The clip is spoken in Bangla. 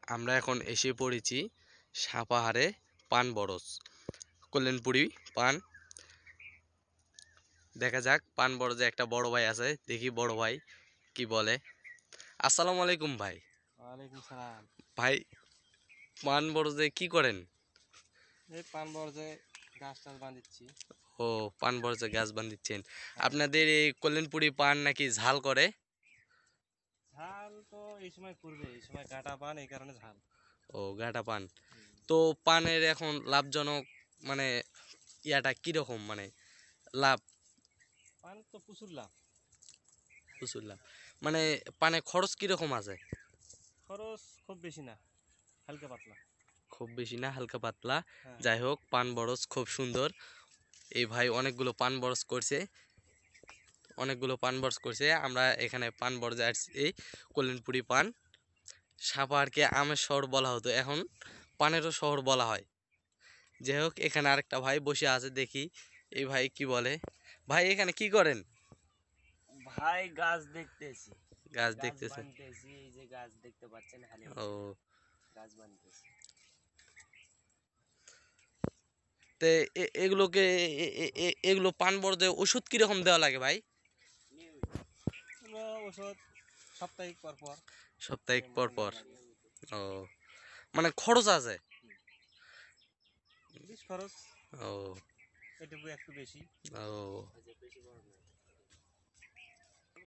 আমরা এখন এসে পড়েছি সাপাহারে পান বরজ কল্যাণপুরি পান। দেখা যাক পান বরজে একটা বড় ভাই আছে, দেখি বড় ভাই কি বলে। আসসালামু আলাইকুম ভাই। ওয়ালাইকুম সালাম। ভাই পান বরজে কি করেন? এই পান বরজে গাছ টাছ বাঁধিচ্ছি। ও, পান বরজে গাছ বান্ধিচ্ছেন। হ্যাঁ। আপনাদের এই কল্যাণপুরি পান নাকি ঝাল করে? ঝাল তো এই সময় করবে, এই সময় কাটা পান, এই কারণে ঝাল। ও, গাটা পান। তো পানের এখন লাভজনক মানে ইয়াটা কিরকম, মানে লাভ? পান তো প্রচুর লাভ। প্রচুর লাভ। মানে পানে খরচ কিরকম আছে? খরচ খুব বেশি না, হালকা পাতলা। খুব বেশি না, হালকা পাতলা। হ্যাঁ। যাই হোক, পান বরজ খুব সুন্দর। এই ভাই অনেকগুলো পান বরজ করছে, আমরা এখানে পান বরজে আসছি। এই কল্যাণপুরি পান, সাপাহারকে আমের শহর বলা হতো, এখন পানেরও শহর বলা হয়। যাই হোক, এখানে আরেকটা ভাই বসে আছে, দেখি এই ভাই কি বলে। ভাই এখানে কি করেন? ভাই গাছ দেখতেছি, গাছ গাছ দেখতেছেন? বানতেছি। এই যে গাছ দেখতে পাচ্ছেন, খালি ও, গাছ বানতেছি। তে এগুলোকে এগুলো পান বরজে ওষুধ কিরকম দেওয়া লাগে ভাই? ওষুধ সাপ্তাহিক পর পর। সাপ্তাহিক পর পর। ও, মানে খরচ আছে। বেশ খরচ, ও, এটুকু একটু বেশি। ও,